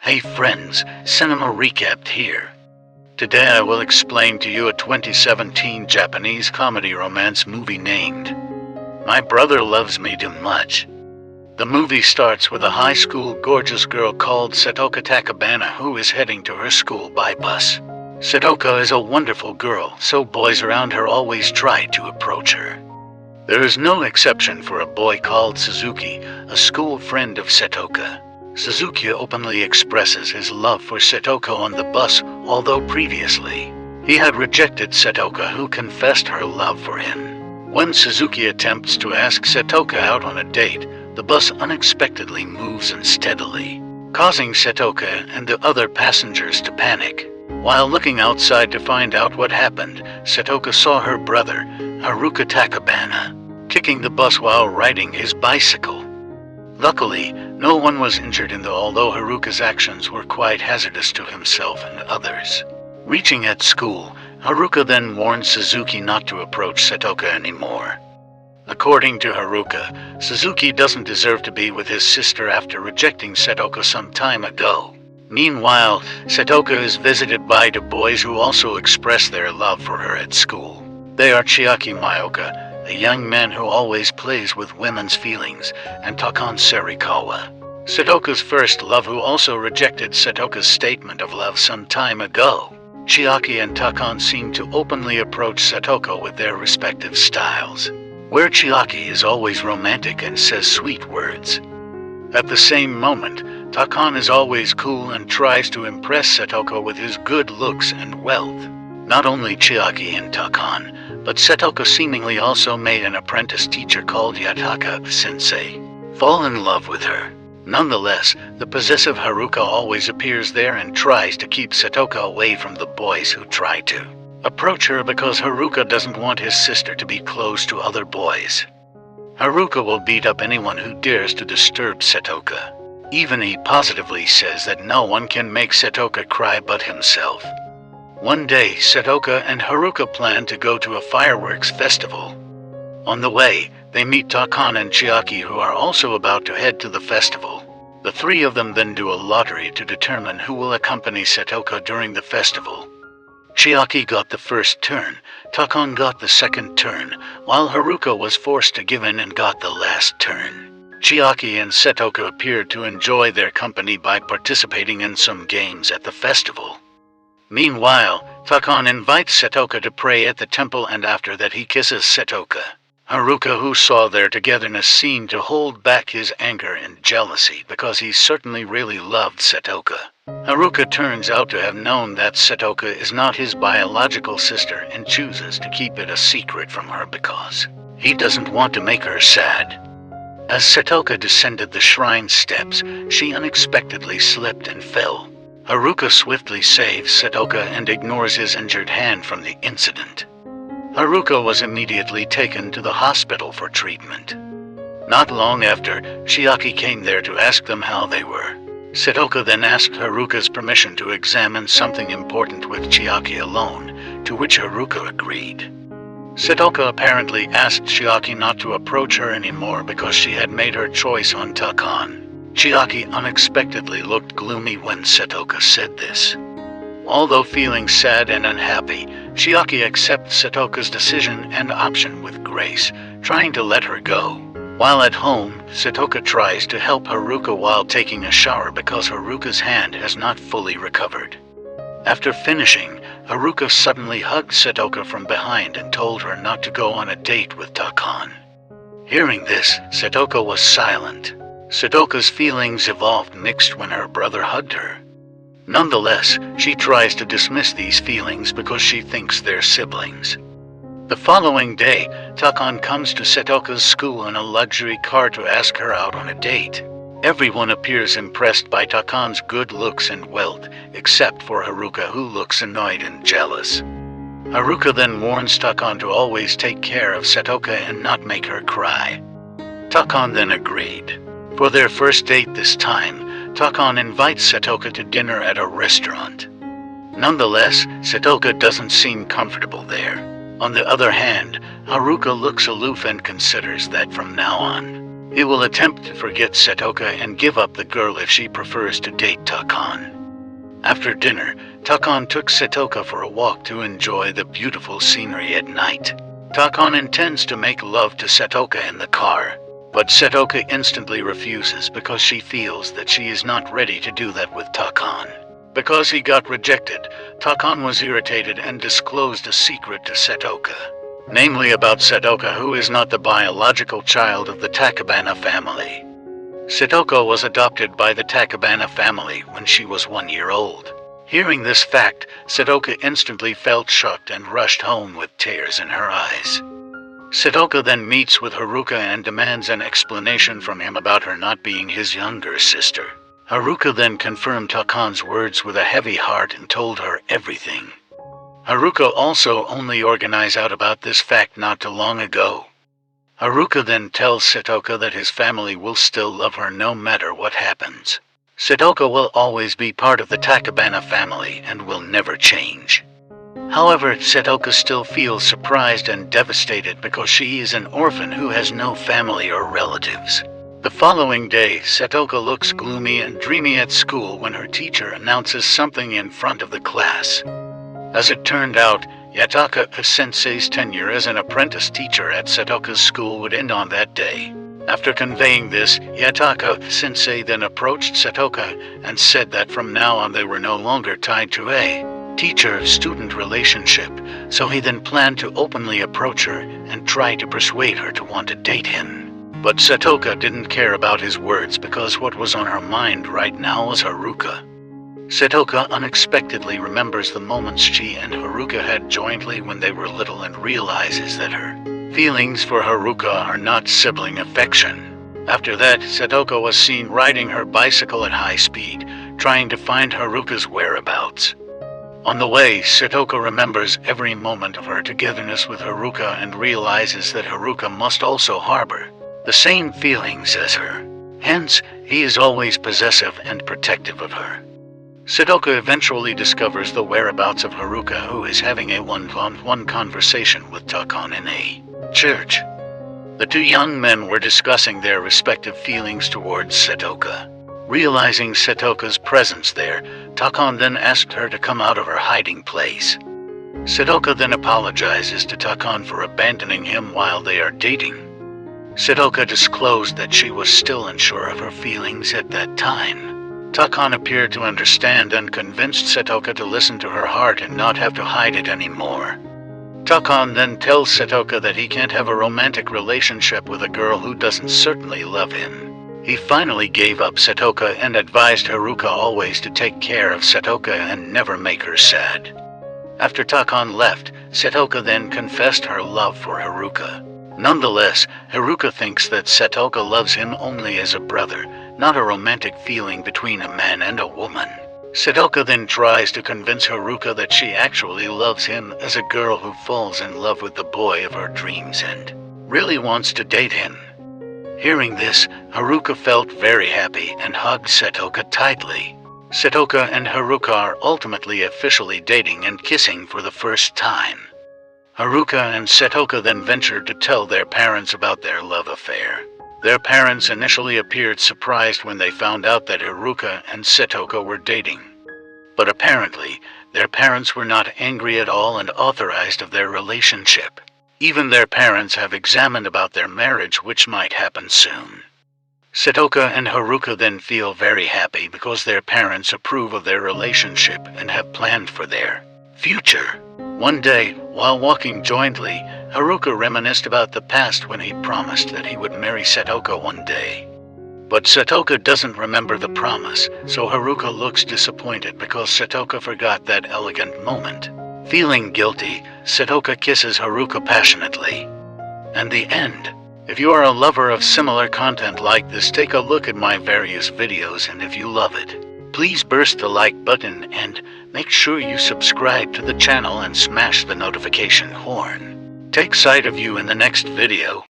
Hey friends, Cinema Recapped here. Today I will explain to you a 2017 Japanese comedy romance movie named My Brother Loves Me Too Much. The movie starts with a high school gorgeous girl called Satoka Takabana who is heading to her school by bus. Satoka is a wonderful girl, so boys around her always try to approach her. There is no exception for a boy called Suzuki, a school friend of Satoka. Suzuki openly expresses his love for Satoka on the bus, although previously he had rejected Satoka, who confessed her love for him. When Suzuki attempts to ask Satoka out on a date, the bus unexpectedly moves unsteadily, causing Satoka and the other passengers to panic. While looking outside to find out what happened, Satoka saw her brother, Haruka Takabana, kicking the bus while riding his bicycle. Luckily, no one was injured although Haruka's actions were quite hazardous to himself and others. Reaching at school, Haruka then warned Suzuki not to approach Satoka anymore. According to Haruka, Suzuki doesn't deserve to be with his sister after rejecting Satoka some time ago. Meanwhile, Satoka is visited by the boys who also express their love for her at school. They are Chiaki Maoka, a young man who always plays with women's feelings, and Takon Sarikawa, Satoka's first love, who also rejected Satoka's statement of love some time ago. Chiaki and Takon seem to openly approach Satoka with their respective styles, where Chiaki is always romantic and says sweet words. At the same moment, Takon is always cool and tries to impress Satoka with his good looks and wealth. Not only Chiaki and Takon, but Satoka seemingly also made an apprentice teacher called Yataka Sensei fall in love with her. Nonetheless, the possessive Haruka always appears there and tries to keep Satoka away from the boys who try to approach her because Haruka doesn't want his sister to be close to other boys. Haruka will beat up anyone who dares to disturb Satoka. Even he positively says that no one can make Satoka cry but himself. One day, Satoka and Haruka plan to go to a fireworks festival. On the way, they meet Takon and Chiaki, who are also about to head to the festival. The three of them then do a lottery to determine who will accompany Satoka during the festival. Chiaki got the first turn, Takon got the second turn, while Haruka was forced to give in and got the last turn. Chiaki and Satoka appeared to enjoy their company by participating in some games at the festival. Meanwhile, Takon invites Satoka to pray at the temple, and after that he kisses Satoka. Haruka, who saw their togetherness, seemed to hold back his anger and jealousy because he certainly really loved Satoka. Haruka turns out to have known that Satoka is not his biological sister and chooses to keep it a secret from her because he doesn't want to make her sad. As Satoka descended the shrine steps, she unexpectedly slipped and fell. Haruka swiftly saves Satoka and ignores his injured hand from the incident. Haruka was immediately taken to the hospital for treatment. Not long after, Chiaki came there to ask them how they were. Satoka then asked Haruka's permission to examine something important with Chiaki alone, to which Haruka agreed. Satoka apparently asked Chiaki not to approach her anymore because she had made her choice on Takon. Chiaki unexpectedly looked gloomy when Satoka said this. Although feeling sad and unhappy, Chiaki accepts Satoka's decision and option with grace, trying to let her go. While at home, Satoka tries to help Haruka while taking a shower because Haruka's hand has not fully recovered. After finishing, Haruka suddenly hugged Satoka from behind and told her not to go on a date with Takon. Hearing this, Satoka was silent. Satoka's feelings evolved mixed when her brother hugged her. Nonetheless, she tries to dismiss these feelings because she thinks they're siblings. The following day, Takon comes to Satoka's school in a luxury car to ask her out on a date. Everyone appears impressed by Takon's good looks and wealth, except for Haruka, who looks annoyed and jealous. Haruka then warns Takon to always take care of Satoka and not make her cry. Takon then agreed. For their first date this time, Takon invites Satoka to dinner at a restaurant. Nonetheless, Satoka doesn't seem comfortable there. On the other hand, Haruka looks aloof and considers that from now on, He will attempt to forget Setoka and give up the girl if she prefers to date Takon. After dinner, Takon took Setoka for a walk to enjoy the beautiful scenery at night. Takon intends to make love to Setoka in the car, but Setoka instantly refuses because she feels that she is not ready to do that with Takon. Because he got rejected, Takon was irritated and disclosed a secret to Setoka. Namely about Setoka, who is not the biological child of the Tachibana family. Setoka was adopted by the Tachibana family when she was 1 year old. Hearing this fact, Setoka instantly felt shocked and rushed home with tears in her eyes. Setoka then meets with Haruka and demands an explanation from him about her not being his younger sister. Haruka then confirmed Takon's words with a heavy heart and told her everything. Haruka also only organized out about this fact not too long ago. Haruka then tells Setoka that his family will still love her no matter what happens. Setoka will always be part of the Tachibana family and will never change. However, Setoka still feels surprised and devastated because she is an orphan who has no family or relatives. The following day, Setoka looks gloomy and dreamy at school when her teacher announces something in front of the class. As it turned out, Yataka-sensei's tenure as an apprentice teacher at Setoka's school would end on that day. After conveying this, Yataka-sensei then approached Setoka and said that from now on they were no longer tied to a teacher-student relationship, so he then planned to openly approach her and try to persuade her to want to date him. But Setoka didn't care about his words because what was on her mind right now was Haruka. Setoka unexpectedly remembers the moments she and Haruka had jointly when they were little and realizes that her feelings for Haruka are not sibling affection. After that, Setoka was seen riding her bicycle at high speed, trying to find Haruka's whereabouts. On the way, Setoka remembers every moment of her togetherness with Haruka and realizes that Haruka must also harbor the same feelings as her. Hence, he is always possessive and protective of her. Setoka eventually discovers the whereabouts of Haruka, who is having a one-on-one conversation with Takon in a church. The two young men were discussing their respective feelings towards Setoka. Realizing Setoka's presence there, Takon then asked her to come out of her hiding place. Setoka then apologizes to Takon for abandoning him while they are dating. Setoka disclosed that she was still unsure of her feelings at that time. Takon appeared to understand and convinced Setoka to listen to her heart and not have to hide it anymore. Takon then tells Setoka that he can't have a romantic relationship with a girl who doesn't certainly love him. He finally gave up Setoka and advised Haruka always to take care of Setoka and never make her sad. After Takon left, Setoka then confessed her love for Haruka. Nonetheless, Haruka thinks that Setoka loves him only as a brother, not a romantic feeling between a man and a woman. Setoka then tries to convince Haruka that she actually loves him as a girl who falls in love with the boy of her dreams and really wants to date him. Hearing this, Haruka felt very happy and hugged Setoka tightly. Setoka and Haruka are ultimately officially dating and kissing for the first time. Haruka and Setoka then ventured to tell their parents about their love affair. Their parents initially appeared surprised when they found out that Haruka and Setoka were dating. But apparently, their parents were not angry at all and authorized of their relationship. Even their parents have examined about their marriage, which might happen soon. Setoka and Haruka then feel very happy because their parents approve of their relationship and have planned for their future. One day, while walking jointly, Haruka reminisced about the past when he promised that he would marry Setoka one day. But Setoka doesn't remember the promise, so Haruka looks disappointed because Setoka forgot that elegant moment. Feeling guilty, Setoka kisses Haruka passionately. And the end. If you are a lover of similar content like this, take a look at my various videos, and if you love it, please burst the like button and make sure you subscribe to the channel and smash the notification horn. Take sight of you in the next video.